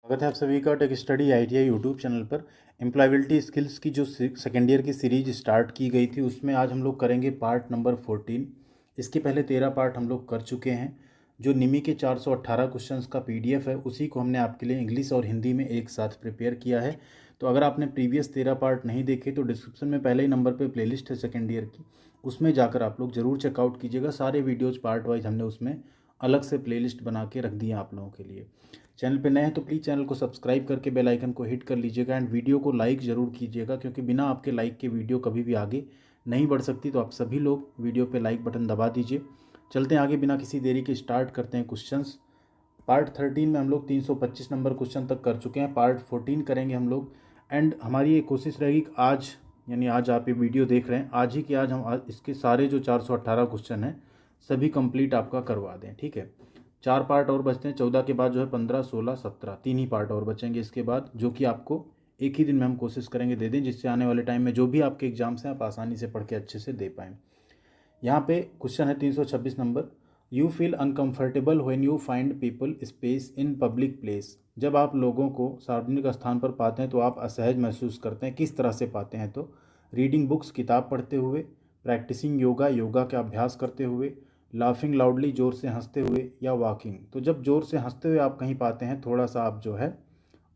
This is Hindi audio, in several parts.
स्वागत है आप सभी का tech study ITI YouTube channel पर। एम्प्लॉयबिलिटी स्किल्स की जो सेकेंड ईयर की सीरीज स्टार्ट की गई थी उसमें आज हम लोग करेंगे पार्ट नंबर 14। इसके पहले 13 पार्ट हम लोग कर चुके हैं। जो निमी के 418 क्वेश्चंस का पीडीएफ है उसी को हमने आपके लिए इंग्लिश और हिंदी में एक साथ प्रिपेयर किया है। तो अगर आपने प्रीवियस 13 पार्ट नहीं देखे तो डिस्क्रिप्शन में पहले ही नंबर पर प्लेलिस्ट है सेकेंड ईयर की, उसमें जाकर आप लोग ज़रूर चेकआउट कीजिएगा। सारे वीडियोज़ पार्ट वाइज हमने उसमें अलग से प्लेलिस्ट बना के रख दिए आप लोगों के लिए। चैनल पे नए हैं तो प्लीज़ चैनल को सब्सक्राइब करके बेल आइकन को हिट कर लीजिएगा एंड वीडियो को लाइक ज़रूर कीजिएगा, क्योंकि बिना आपके लाइक के वीडियो कभी भी आगे नहीं बढ़ सकती। तो आप सभी लोग वीडियो पे लाइक बटन दबा दीजिए। चलते हैं आगे बिना किसी देरी के, स्टार्ट करते हैं क्वेश्चंस। पार्ट 13 में हम लोग 325 नंबर क्वेश्चन तक कर चुके हैं। पार्ट 14 करेंगे हम लोग एंड हमारी ये कोशिश रहेगी कि आज, यानी आज आप ये वीडियो देख रहे हैं, आज ही कि आज हम इसके सारे जो 418 क्वेश्चन हैं सभी कंप्लीट आपका करवा दें। ठीक है, 4 पार्ट और बचते हैं। 14 के बाद जो है 15, 16, 17 3 ही पार्ट और बचेंगे इसके बाद, जो कि आपको एक ही दिन में हम कोशिश करेंगे दे दें, जिससे आने वाले टाइम में जो भी आपके एग्जाम्स हैं आप आसानी से पढ़ के अच्छे से दे पाएँ। यहाँ पे क्वेश्चन है 326 number. You feel uncomfortable when you find people space in public place. जब आप लोगों को सार्वजनिक स्थान पर पाते हैं तो आप असहज महसूस करते हैं। किस तरह से पाते हैं? तो रीडिंग बुक्स, किताब पढ़ते हुए, प्रैक्टिसिंग योगा, योगा का अभ्यास करते हुए, लाफिंग लाउडली, ज़ोर से हंसते हुए, या वॉकिंग। तो जब ज़ोर से हंसते हुए आप कहीं पाते हैं, थोड़ा सा आप जो है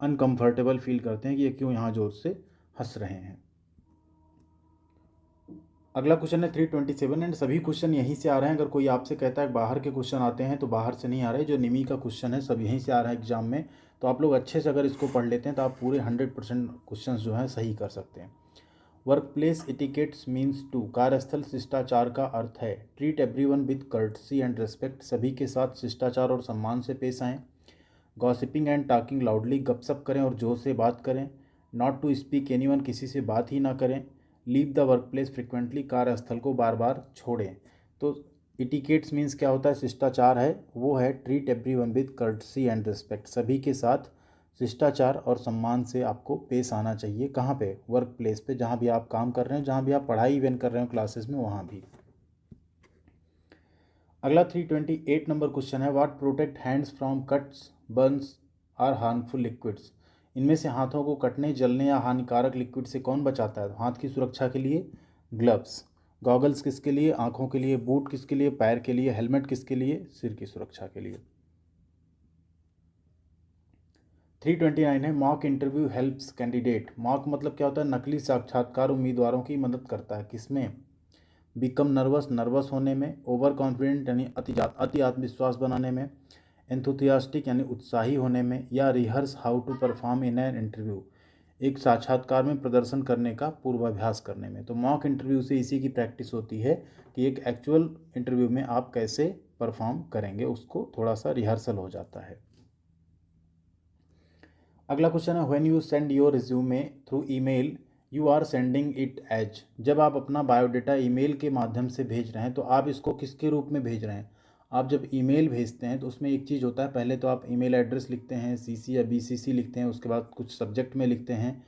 अनकम्फर्टेबल फील करते हैं कि ये क्यों यहाँ ज़ोर से हंस रहे हैं। अगला क्वेश्चन है 327 एंड सभी क्वेश्चन यहीं से आ रहे हैं। अगर कोई आपसे कहता है बाहर के क्वेश्चन आते हैं तो बाहर से नहीं आ रहे। जो निमी का क्वेश्चन है सब यहीं से आ रहा है एग्जाम में। तो आप लोग अच्छे से अगर इसको पढ़ लेते हैं तो आप पूरे 100% क्वेश्चन जो हैं सही कर सकते हैं। Workplace etiquettes means to. कार्यस्थल शिष्टाचार का अर्थ है treat everyone with courtesy and respect. सभी के साथ शिष्टाचार और सम्मान से पेश आएँ। Gossiping and talking loudly. गपशप करें और जोर से बात करें। Not to speak anyone. किसी से बात ही ना करें। Leave the workplace frequently. कार्यस्थल को बार बार छोड़ें। तो इटिकेट्स मीन्स क्या होता है? शिष्टाचार है, वो है treat everyone with courtesy and respect. सभी के साथ शिष्टाचार और सम्मान से आपको पेश आना चाहिए। कहाँ पे? वर्क प्लेस पे, जहाँ भी आप काम कर रहे हो, जहाँ भी आप पढ़ाई इवेंट कर रहे हो क्लासेस में, वहाँ भी। अगला 328 नंबर क्वेश्चन है what protect hands from cuts, burns or harmful liquids. इनमें से हाथों को कटने, जलने या हानिकारक लिक्विड से कौन बचाता है? हाथ की सुरक्षा के लिए ग्लव्स। गॉगल्स किसके लिए? आंखों के लिए। बूट किसके लिए? पैर के लिए। हेलमेट किसके लिए? सिर की सुरक्षा के लिए। 329 है mock interview helps candidate. Mock मतलब क्या होता है? नकली साक्षात्कार उम्मीदवारों की मदद करता है। किसमें? बिकम नर्वस, नर्वस होने में। ओवर कॉन्फिडेंट यानी अति आत्मविश्वास बनाने में। एंथुथियास्टिक यानी उत्साही होने में। या rehearse how to perform in an interview, एक साक्षात्कार में प्रदर्शन करने का पूर्वाभ्यास करने में। तो मॉक इंटरव्यू से इसी की प्रैक्टिस होती है कि एक एक्चुअल इंटरव्यू में आप कैसे परफॉर्म करेंगे, उसको थोड़ा सा रिहर्सल हो जाता है। अगला क्वेश्चन है when you send your resume through email you are sending it as. जब आप अपना बायोडाटा ईमेल के माध्यम से भेज रहे हैं तो आप इसको किसके रूप में भेज रहे हैं? आप जब ईमेल भेजते हैं तो उसमें एक चीज़ होता है, पहले तो आप ईमेल एड्रेस लिखते हैं, सीसी या बीसीसी लिखते हैं, उसके बाद कुछ सब्जेक्ट में लिखते हैं।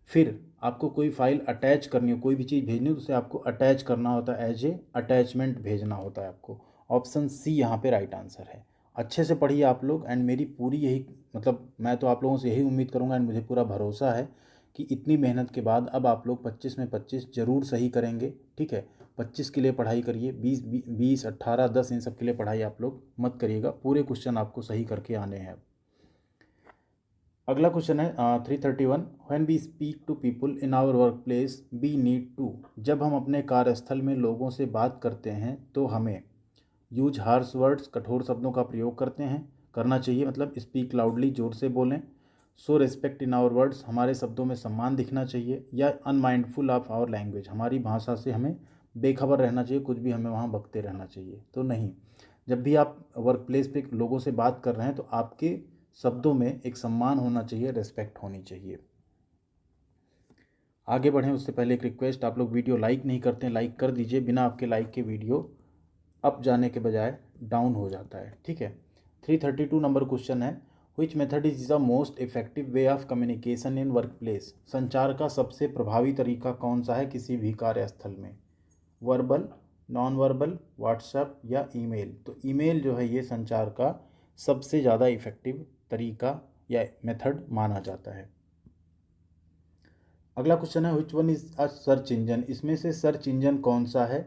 फिर आपको कोई फाइल अटैच करनी हो, कोई भी चीज़ भेजनी हो तो उसे आपको अटैच करना होता है, एज ए अटैचमेंट भेजना होता है आपको। ऑप्शन सी यहाँ पे राइट आंसर है। अच्छे से पढ़िए आप लोग एंड मेरी पूरी यही, मतलब मैं तो आप लोगों से यही उम्मीद करूँगा एंड मुझे पूरा भरोसा है कि इतनी मेहनत के बाद अब आप लोग 25 में 25 जरूर सही करेंगे। ठीक है, 25 के लिए पढ़ाई करिए, 20, 18, 10 इन सब के लिए पढ़ाई आप लोग मत करिएगा। पूरे क्वेश्चन आपको सही करके आने हैं। अगला क्वेश्चन है 331 when we speak to people in our workplace we need to. जब हम अपने कार्यस्थल में लोगों से बात करते हैं तो हमें यूज हार्श वर्ड्स, कठोर शब्दों का प्रयोग करना चाहिए, मतलब स्पीक लाउडली, जोर से बोलें। So respect in our words, हमारे शब्दों में सम्मान दिखना चाहिए। या अनमाइंडफुल ऑफ आवर लैंग्वेज, हमारी भाषा से हमें बेखबर रहना चाहिए, कुछ भी हमें वहाँ बकते रहना चाहिए। तो नहीं, जब भी आप वर्क प्लेस पे लोगों से बात कर रहे हैं तो आपके शब्दों में एक सम्मान होना चाहिए, रिस्पेक्ट होनी चाहिए। आगे बढ़ें उससे पहले एक रिक्वेस्ट, आप लोग वीडियो लाइक नहीं करते हैं, लाइक कर दीजिए। बिना आपके लाइक के वीडियो अप जाने के बजाय डाउन हो जाता है। ठीक है, 332 नंबर क्वेश्चन है which method is the most effective way of communication in work place. संचार का सबसे प्रभावी तरीका कौन सा है किसी भी कार्यस्थल में? वर्बल, नॉन वर्बल, व्हाट्सएप या ईमेल? तो ईमेल जो है ये संचार का सबसे ज़्यादा इफेक्टिव तरीका या मेथड माना जाता है। अगला क्वेश्चन है which one is a search engine. इसमें से सर्च इंजन कौन सा है?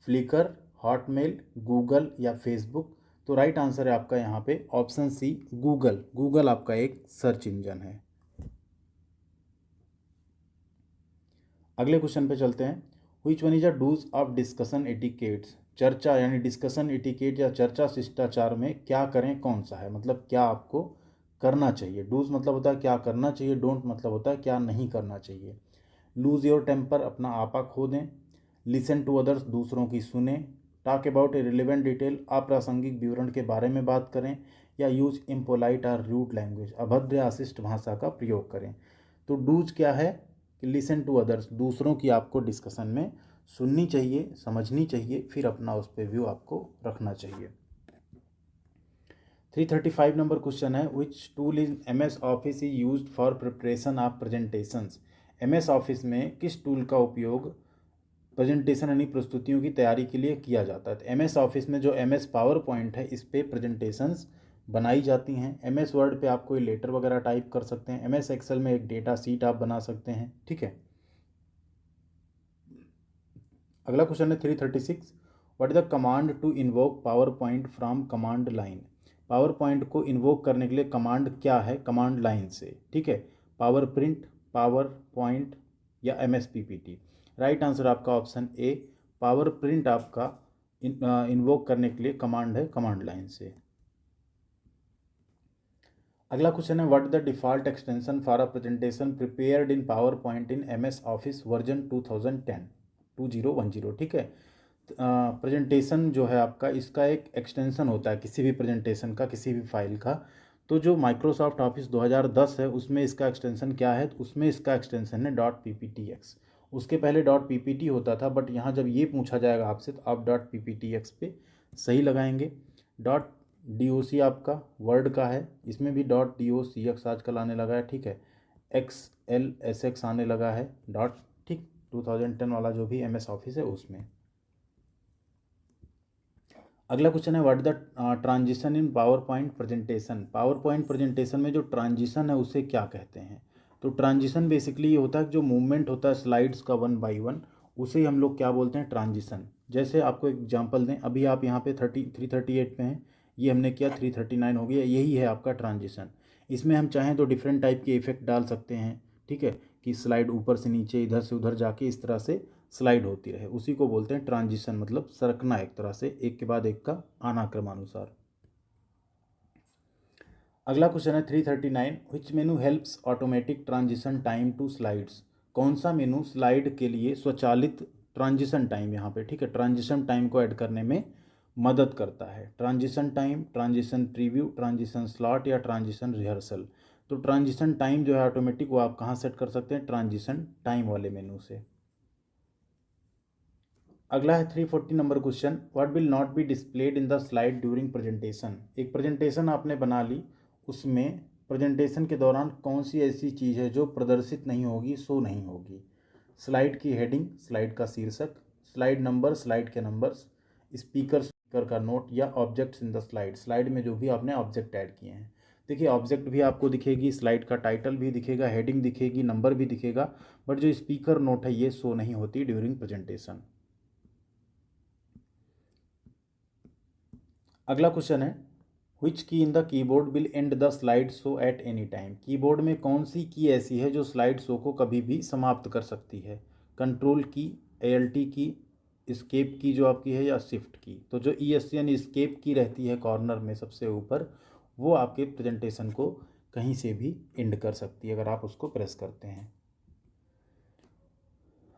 फ्लिकर, हॉटमेल, गूगल या फेसबुक। तो राइट आंसर है आपका यहाँ पे ऑप्शन सी गूगल। गूगल आपका एक सर्च इंजन है। अगले क्वेश्चन पे चलते हैं। Which one is a do's of discussion etiquettes. चर्चा यानी डिस्कशन एटिकेट या चर्चा शिष्टाचार में क्या करें कौन सा है, मतलब क्या आपको करना चाहिए। डूज मतलब होता है क्या करना चाहिए, डोंट मतलब होता है क्या नहीं करना चाहिए। लूज योर टेम्पर अपना आपा खो दें। लिसन टू अदर्स दूसरों की सुने। Talk about A relevant detail अप्रासंगिक विवरण के बारे में बात करें। या यूज इम्पोलाइट और रूड लैंग्वेज अभद्र या अशिष्ट भाषा का प्रयोग करें। तो डूज क्या है कि लिसन टू अदर्स, दूसरों की आपको डिस्कशन में सुननी चाहिए, समझनी चाहिए, फिर अपना उस पर व्यू आपको रखना चाहिए। 335 नंबर क्वेश्चन है which tool in MS office is used for preparation of presentations. MS office में किस टूल का उपयोग प्रेजेंटेशन यानी प्रस्तुतियों की तैयारी के लिए किया जाता है। तो MS ऑफिस में जो MS पावर पॉइंट है इस पे प्रेजेंटेशंस बनाई जाती हैं। MS वर्ड पे आप कोई लेटर वगैरह टाइप कर सकते हैं। MS एक्सेल में एक डेटा सीट आप बना सकते हैं, ठीक है। अगला क्वेश्चन है 336 what is the command to invoke power point from command line. Power point को इन्वोक करने के लिए कमांड क्या है कमांड लाइन से, ठीक है। पावर प्रिंट, पावर पॉइंट या MS PPT। राइट आंसर आपका ऑप्शन ए पावर प्रिंट आपका इन्वोक करने के लिए कमांड है कमांड लाइन से। अगला क्वेश्चन है what the default extension for a presentation prepared in power point in MS office version 2010। ठीक है। प्रेजेंटेशन जो है आपका इसका एक एक्सटेंशन होता है किसी भी प्रेजेंटेशन का, किसी भी फाइल का। तो जो माइक्रोसॉफ्ट ऑफिस 2010 है उसमें इसका एक्सटेंशन क्या है, तो उसमें इसका एक्सटेंशन है .pptx। उसके पहले .ppt होता था, बट यहाँ जब ये पूछा जाएगा आपसे तो आप .pptx पे सही लगाएंगे। .doc आपका वर्ड का है, इसमें भी .docx आजकल आने लगा है, ठीक है। XLSX आने लगा है डॉट, ठीक। 2010 वाला जो भी MS ऑफिस है उसमें। अगला क्वेश्चन है what the transition in power point presentation. Power point presentation में जो ट्रांजिशन है उसे क्या कहते हैं। तो ट्रांजिशन बेसिकली ये होता है कि जो मूवमेंट होता है स्लाइड्स का 1 बाई 1 उसे हम लोग क्या बोलते हैं ट्रांजिशन। जैसे आपको एग्जांपल दें, अभी आप यहाँ पे 338 पे हैं, ये हमने किया 339 हो गया, यही है आपका ट्रांजिशन। इसमें हम चाहें तो डिफरेंट टाइप के इफेक्ट डाल सकते हैं, ठीक है, कि स्लाइड ऊपर से नीचे इधर से उधर जाके इस तरह से स्लाइड होती रहे, उसी को बोलते हैं ट्रांजिशन, मतलब सरकना एक तरह से एक के बाद एक का आना क्रमानुसार। अगला क्वेश्चन है 339 which menu helps automatic transition time to slides. कौन सा मेनू स्लाइड के लिए स्वचालित ट्रांजिशन टाइम, यहाँ पे ठीक है, ट्रांजिशन टाइम को ऐड करने में मदद करता है। Transition time, transition preview, transition slot या ट्रांजिशन रिहर्सल। तो ट्रांजिशन टाइम जो है ऑटोमेटिक वो आप कहाँ सेट कर सकते हैं, ट्रांजिशन टाइम वाले मेनू से। अगला है 340 number question what will not be displayed in the slide during presentation. एक प्रेजेंटेशन आपने बना ली, उसमें प्रेजेंटेशन के दौरान कौन सी ऐसी चीज़ है जो प्रदर्शित नहीं होगी, शो नहीं होगी। स्लाइड की हेडिंग, स्लाइड का शीर्षक, स्लाइड नंबर, स्लाइड के नंबर्स, स्पीकर का नोट या objects in the slide. Slide में जो भी आपने ऑब्जेक्ट ऐड किए हैं, देखिए ऑब्जेक्ट भी आपको दिखेगी, स्लाइड का टाइटल भी दिखेगा, हेडिंग दिखेगी, नंबर भी दिखेगा, बट जो स्पीकर नोट है ये शो नहीं होती ड्यूरिंग प्रेजेंटेशन। अगला क्वेश्चन है विच की in the keyboard will and the slide show at any time. Keyboard में कौन सी की ऐसी है जो स्लाइड शो को कभी भी समाप्त कर सकती है। कंट्रोल की, ALT की, स्केप की जो आपकी है, या शिफ्ट की। तो जो ESC यानी स्केप की रहती है कॉर्नर में सबसे ऊपर, वो आपके प्रेजेंटेशन को कहीं से भी एंड कर सकती है अगर आप उसको प्रेस करते हैं।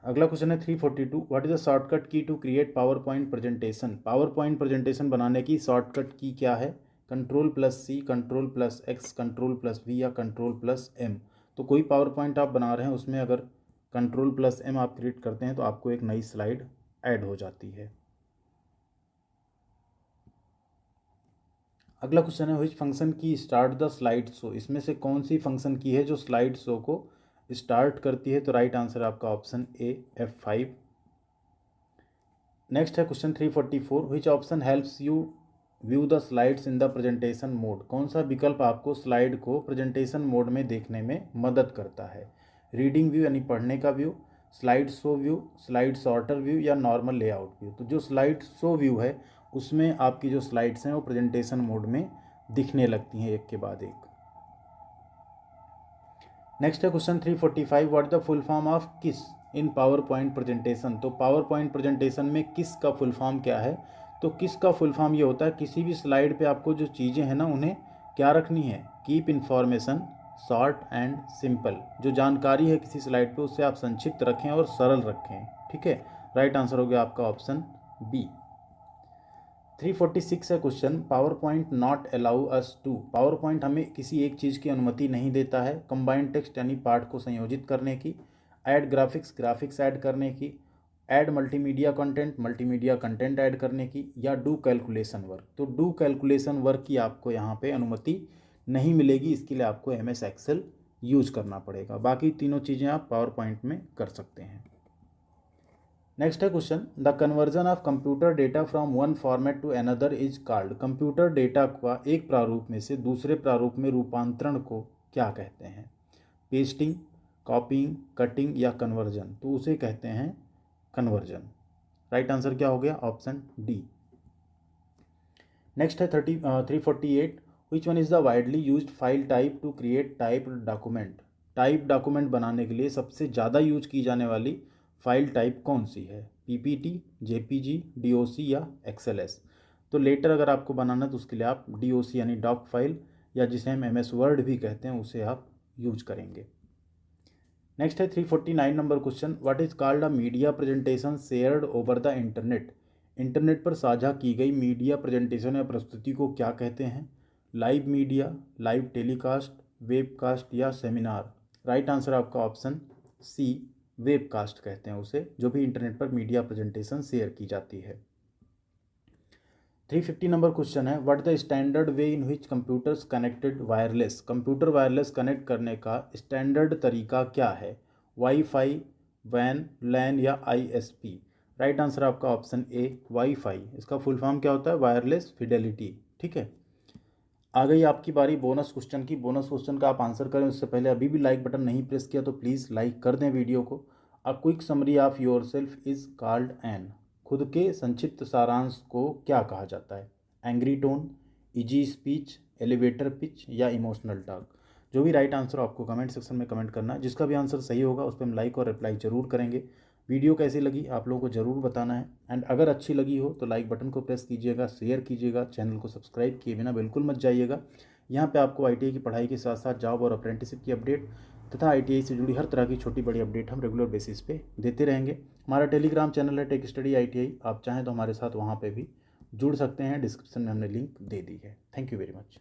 अगला क्वेश्चन है 342 what is the shortcut key to create power point presentation. Power point presentation बनाने की शॉर्टकट की क्या है। Ctrl+C, Ctrl+X, Ctrl+V या Ctrl+M। तो कोई पावर पॉइंट आप बना रहे हैं उसमें अगर Ctrl+M आप क्रिएट करते हैं तो आपको एक नई स्लाइड ऐड हो जाती है। अगला क्वेश्चन है विच फंक्शन की स्टार्ट द स्लाइड शो। इसमें से कौन सी फंक्शन की है जो स्लाइड शो को स्टार्ट करती है। तो राइट आंसर आपका ऑप्शन ए F5। नेक्स्ट है question 344 which option helps you view the slides in the presentation mode, कौन सा विकल्प आपको स्लाइड को प्रेजेंटेशन मोड में देखने में मदद करता है? रीडिंग व्यू यानी पढ़ने का view, slide show view, slide sorter view या नॉर्मल लेआउट व्यू। तो जो स्लाइड शो व्यू है उसमें आपकी जो स्लाइड्स हैं वो प्रेजेंटेशन मोड में दिखने लगती हैं एक के बाद एक। नेक्स्ट है question 345, what the full form of किस इन पावर पॉइंट प्रेजेंटेशन। तो पावर पॉइंट प्रेजेंटेशन में किस का फुल फॉर्म क्या है? तो किस का फुल फॉर्म ये होता है किसी भी स्लाइड पे आपको जो चीज़ें हैं ना उन्हें क्या रखनी है, keep information short and simple. जो जानकारी है किसी स्लाइड पे उससे आप संक्षिप्त रखें और सरल रखें। ठीक है, राइट आंसर हो गया आपका ऑप्शन बी। 346 है question, power point not allow us to. Power point हमें किसी एक चीज़ की अनुमति नहीं देता है। कंबाइंड टेक्स्ट यानी पाठ को संयोजित करने की, ऐड ग्राफिक्स ग्राफिक्स ऐड करने की, ऐड मल्टीमीडिया कंटेंट ऐड करने की, या डू कैलकुलेशन वर्क। तो डू कैलकुलेशन वर्क की आपको यहाँ पे अनुमति नहीं मिलेगी, इसके लिए आपको MS एक्सेल यूज करना पड़ेगा। बाकी तीनों चीज़ें आप पावर पॉइंट में कर सकते हैं। नेक्स्ट है question, the conversion of computer data from one format to another is called. Computer data का एक प्रारूप में से दूसरे प्रारूप में रूपांतरण को क्या कहते हैं? पेस्टिंग, कॉपिंग, कटिंग या कन्वर्जन। तो उसे कहते हैं कन्वर्जन। राइट आंसर क्या हो गया? Option D. नेक्स्ट है 348, which one is the widely used file type two create type document. Type document बनाने के लिए सबसे ज़्यादा यूज की जाने वाली फाइल टाइप कौन सी है? PPT, JPG, DOC या XLS। तो लेटर अगर आपको बनाना है तो उसके लिए आप DOC यानी डॉक फाइल या जिसे हम MS वर्ड भी कहते हैं उसे आप यूज करेंगे। नेक्स्ट है 349 number question, what is called a media presentation shared over the internet. Internet पर साझा की गई मीडिया प्रेजेंटेशन या प्रस्तुति को क्या कहते हैं? Live media, live telecast, webcast या सेमिनार। राइट आंसर आपका ऑप्शन सी, वेबकास्ट कहते हैं उसे, जो भी इंटरनेट पर मीडिया प्रेजेंटेशन शेयर की जाती है। 350 नंबर क्वेश्चन है, what the standard way in which computers connected wireless. Computer wireless connect करने का स्टैंडर्ड तरीका क्या है? वाईफाई, वैन, लैन या ISP। राइट आंसर आपका ऑप्शन ए, वाईफाई। इसका फुल फॉर्म क्या होता है? Wireless Fidelity. ठीक है, आ गई आपकी बारी बोनस क्वेश्चन की। बोनस क्वेश्चन का आप आंसर करें उससे पहले अभी भी लाइक बटन नहीं प्रेस किया तो प्लीज़ लाइक कर दें वीडियो को। A quick summary of your self is called an. खुद के संक्षिप्त सारांश को क्या कहा जाता है? Angry tone, easy speech, elevator pitch या इमोशनल टॉक। जो भी राइट आंसर आपको कमेंट सेक्शन में कमेंट करना है। जिसका भी आंसर सही होगा उस पर हम लाइक और रिप्लाई जरूर करेंगे। वीडियो कैसी लगी आप लोगों को ज़रूर बताना है। एंड अगर अच्छी लगी हो तो लाइक बटन को प्रेस कीजिएगा, शेयर कीजिएगा, चैनल को सब्सक्राइब किए बिना बिल्कुल मत जाइएगा। यहाँ पे आपको ITI की पढ़ाई के साथ साथ जॉब और अप्रेंटिसशिप की अपडेट तथा ITI से जुड़ी हर तरह की छोटी बड़ी अपडेट हम रेगुलर बेसिस पे देते रहेंगे। हमारा टेलीग्राम चैनल है टेक स्टडी ITI, आप चाहें तो हमारे साथ वहाँ पर भी जुड़ सकते हैं। डिस्क्रिप्शन में हमने लिंक दे दी है। Thank you very much.